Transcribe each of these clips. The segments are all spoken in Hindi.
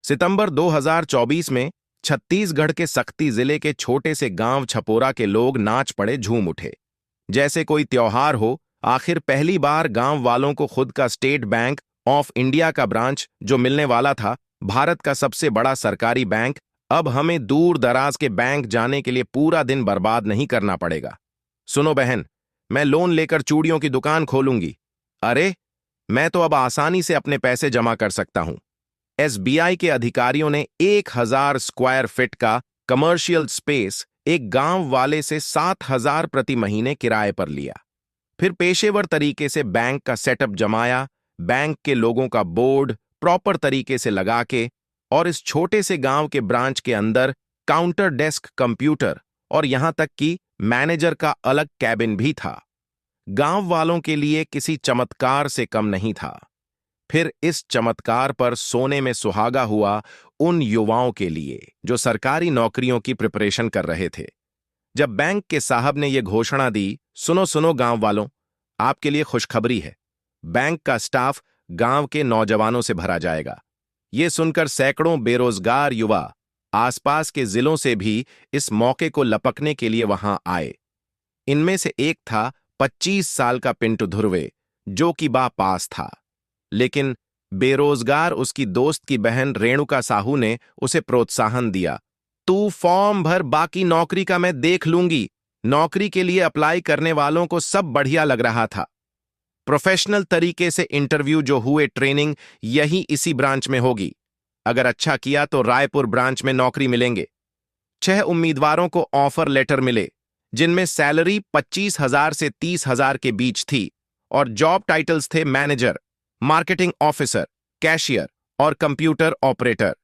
सितंबर 2024 में छत्तीसगढ़ के सक्ती जिले के छोटे से गांव छपोरा के लोग नाच पड़े, झूम उठे जैसे कोई त्योहार हो। आखिर पहली बार गांव वालों को खुद का स्टेट बैंक ऑफ इंडिया का ब्रांच जो मिलने वाला था, भारत का सबसे बड़ा सरकारी बैंक। अब हमें दूर दराज के बैंक जाने के लिए पूरा दिन बर्बाद नहीं करना पड़ेगा। सुनो बहन, मैं लोन लेकर चूड़ियों की दुकान खोलूंगी। अरे, मैं तो अब आसानी से अपने पैसे जमा कर सकता हूं। एसबीआई के अधिकारियों ने 1000 स्क्वायर फीट का कमर्शियल स्पेस एक गांव वाले से 7000 प्रति महीने किराए पर लिया। फिर पेशेवर तरीके से बैंक का सेटअप जमाया, बैंक के लोगों का बोर्ड प्रॉपर तरीके से लगा के, और इस छोटे से गांव के ब्रांच के अंदर काउंटर डेस्क, कंप्यूटर और यहां तक कि मैनेजर का अलग कैबिन भी था। गांव वालों के लिए किसी चमत्कार से कम नहीं था। फिर इस चमत्कार पर सोने में सुहागा हुआ उन युवाओं के लिए जो सरकारी नौकरियों की प्रिपरेशन कर रहे थे। जब बैंक के साहब ने यह घोषणा दी, सुनो सुनो गांव वालों, आपके लिए खुशखबरी है, बैंक का स्टाफ गांव के नौजवानों से भरा जाएगा। ये सुनकर सैकड़ों बेरोजगार युवा आसपास के जिलों से भी इस मौके को लपकने के लिए वहां आए। इनमें से एक था 25 साल का पिंटू धुर्वे, जो कि पास था, लेकिन बेरोजगार उसकी दोस्त की बहन रेणुका साहू ने उसे प्रोत्साहन दिया। तू फॉर्म भर, बाकी नौकरी का मैं देख लूंगी। नौकरी के लिए अप्लाई करने वालों को सब बढ़िया लग रहा था। प्रोफेशनल तरीके से इंटरव्यू जो हुए, ट्रेनिंग यही इसी ब्रांच में होगी। अगर अच्छा किया तो रायपुर ब्रांच में नौकरी मिलेंगे। 6 उम्मीदवारों को ऑफर लेटर मिले, जिनमें सैलरी 25,000 से 30,000 के बीच थी और जॉब टाइटल्स थे मैनेजर, मार्केटिंग ऑफिसर, कैशियर और कंप्यूटर ऑपरेटर।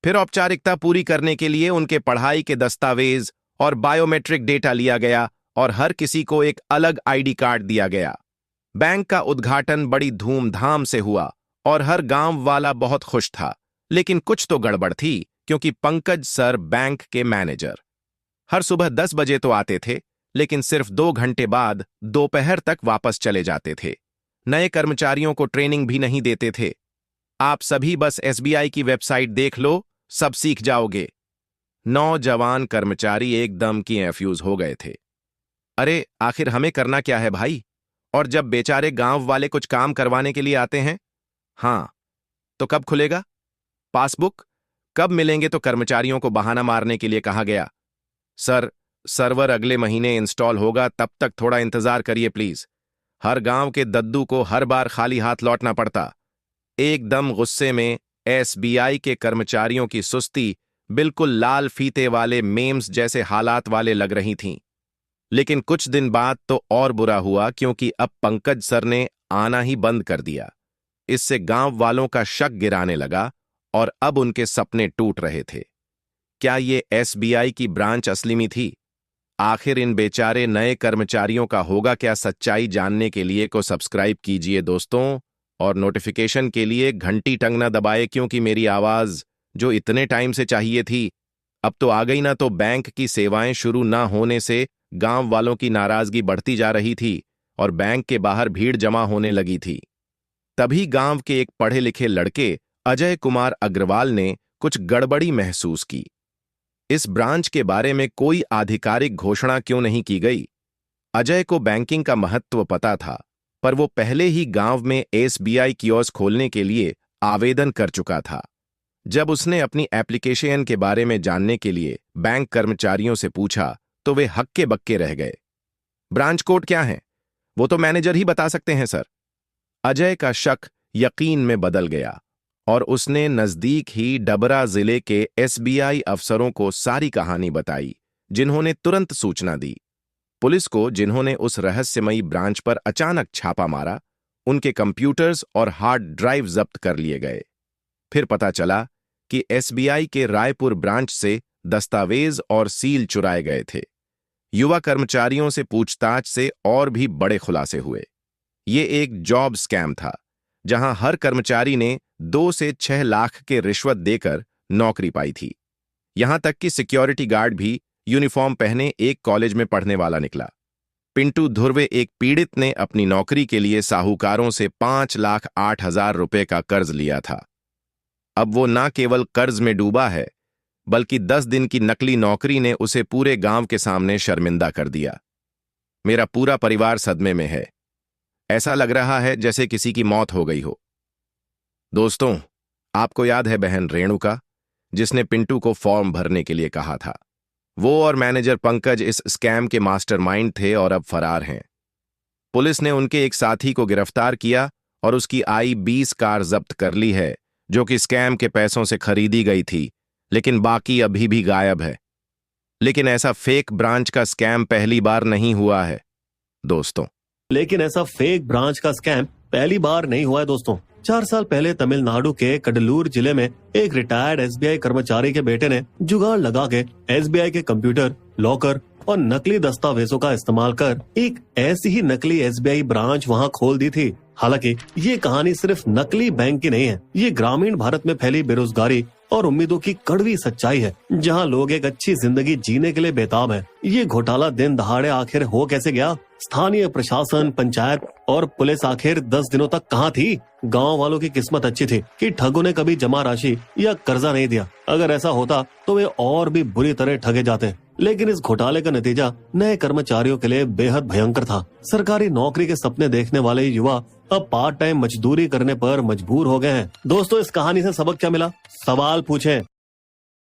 फिर औपचारिकता पूरी करने के लिए उनके पढ़ाई के दस्तावेज और बायोमेट्रिक डेटा लिया गया और हर किसी को एक अलग आईडी कार्ड दिया गया। बैंक का उद्घाटन बड़ी धूमधाम से हुआ और हर गांव वाला बहुत खुश था। लेकिन कुछ तो गड़बड़ थी, क्योंकि पंकज सर, बैंक के मैनेजर, हर सुबह 10 बजे तो आते थे, लेकिन सिर्फ 2 घंटे बाद दोपहर तक वापस चले जाते थे। नए कर्मचारियों को ट्रेनिंग भी नहीं देते थे। आप सभी बस एसबीआई की वेबसाइट देख लो, सब सीख जाओगे। नौजवान कर्मचारी एकदम की एफ्यूज हो गए थे। अरे, आखिर हमें करना क्या है भाई? और जब बेचारे गांव वाले कुछ काम करवाने के लिए आते हैं, हाँ, तो कब खुलेगा पासबुक? कब मिलेंगे? तो कर्मचारियों को बहाना मारने के लिए कहा गया। सर, सर्वर अगले महीने इंस्टॉल होगा, तब तक थोड़ा इंतजार करिए प्लीज। हर गांव के दद्दू को हर बार खाली हाथ लौटना पड़ता। एकदम गुस्से में एसबीआई के कर्मचारियों की सुस्ती बिल्कुल लाल फीते वाले मेम्स जैसे हालात वाले लग रही थीं। लेकिन कुछ दिन बाद तो और बुरा हुआ, क्योंकि अब पंकज सर ने आना ही बंद कर दिया। इससे गांव वालों का शक गिराने लगा और अब उनके सपने टूट रहे थे। क्या ये एसबीआई की ब्रांच असली में थी? आखिर इन बेचारे नए कर्मचारियों का होगा क्या? सच्चाई जानने के लिए को सब्सक्राइब कीजिए दोस्तों, और नोटिफिकेशन के लिए घंटी टंग न दबाए, क्योंकि मेरी आवाज जो इतने टाइम से चाहिए थी अब तो आ गई ना। तो बैंक की सेवाएं शुरू ना होने से गांव वालों की नाराजगी बढ़ती जा रही थी और बैंक के बाहर भीड़ जमा होने लगी थी। तभी गांव के एक पढ़े लिखे लड़के अजय कुमार अग्रवाल ने कुछ गड़बड़ी महसूस की। इस ब्रांच के बारे में कोई आधिकारिक घोषणा क्यों नहीं की गई? अजय को बैंकिंग का महत्व पता था, पर वो पहले ही गांव में एसबीआई कियोस्क खोलने के लिए आवेदन कर चुका था। जब उसने अपनी एप्लीकेशन के बारे में जानने के लिए बैंक कर्मचारियों से पूछा, तो वे हक्के बक्के रह गए। ब्रांच कोड क्या है? वो तो मैनेजर ही बता सकते हैं सर। अजय का शक यकीन में बदल गया और उसने नजदीक ही डबरा जिले के एसबीआई अफसरों को सारी कहानी बताई, जिन्होंने तुरंत सूचना दी। पुलिस को, जिन्होंने उस रहस्यमयी ब्रांच पर अचानक छापा मारा, उनके कंप्यूटर्स और हार्ड ड्राइव जब्त कर लिए गए। फिर पता चला कि एसबीआई के रायपुर ब्रांच से दस्तावेज और सील चुराए गए थे। युवा कर्मचारियों से पूछताछ से और भी बड़े खुलासे हुए। ये एक जॉब स्कैम था, जहां हर कर्मचारी ने 2 से 6 लाख के रिश्वत देकर नौकरी पाई थी। यहां तक कि सिक्योरिटी गार्ड भी यूनिफॉर्म पहने एक कॉलेज में पढ़ने वाला निकला। पिंटू धुर्वे, एक पीड़ित ने अपनी नौकरी के लिए साहूकारों से 5,08,000 रुपए का कर्ज लिया था। अब वो ना केवल कर्ज में डूबा है, बल्कि 10 दिन की नकली नौकरी ने उसे पूरे गांव के सामने शर्मिंदा कर दिया। मेरा पूरा परिवार सदमे में है। ऐसा लग रहा है जैसे किसी की मौत हो गई हो। दोस्तों, आपको याद है बहन रेणुका, जिसने पिंटू को फॉर्म भरने के लिए कहा था? वो और मैनेजर पंकज इस स्कैम के मास्टरमाइंड थे और अब फरार हैं। पुलिस ने उनके एक साथी को गिरफ्तार किया और उसकी i20 कार जब्त कर ली है, जो कि स्कैम के पैसों से खरीदी गई थी, लेकिन बाकी अभी भी गायब है। लेकिन ऐसा फेक ब्रांच का स्कैम पहली बार नहीं हुआ है दोस्तों। लेकिन ऐसा फेक ब्रांच का स्कैम पहली बार नहीं हुआ है दोस्तों। 4 साल पहले तमिलनाडु के कडलूर जिले में एक रिटायर्ड एसबीआई कर्मचारी के बेटे ने जुगाड़ लगा के एसबीआई के कंप्यूटर, लॉकर और नकली दस्तावेजों का इस्तेमाल कर एक ऐसी ही नकली एसबीआई ब्रांच वहां खोल दी थी। हालांकि ये कहानी सिर्फ नकली बैंक की नहीं है, ये ग्रामीण भारत में फैली बेरोजगारी और उम्मीदों की कड़वी सच्चाई है, जहां लोग एक अच्छी जिंदगी जीने के लिए बेताब हैं। ये घोटाला दिन दहाड़े आखिर हो कैसे गया? स्थानीय प्रशासन, पंचायत और पुलिस आखिर 10 दिनों तक कहाँ थी? गांव वालों की किस्मत अच्छी थी कि ठगों ने कभी जमा राशि या कर्जा नहीं दिया। अगर ऐसा होता तो वे और भी बुरी तरह ठगे जाते। लेकिन इस घोटाले का नतीजा नए कर्मचारियों के लिए बेहद भयंकर था। सरकारी नौकरी के सपने देखने वाले युवा अब पार्ट टाइम मजदूरी करने पर मजबूर हो गए हैं। दोस्तों, इस कहानी से सबक क्या मिला? सवाल पूछें,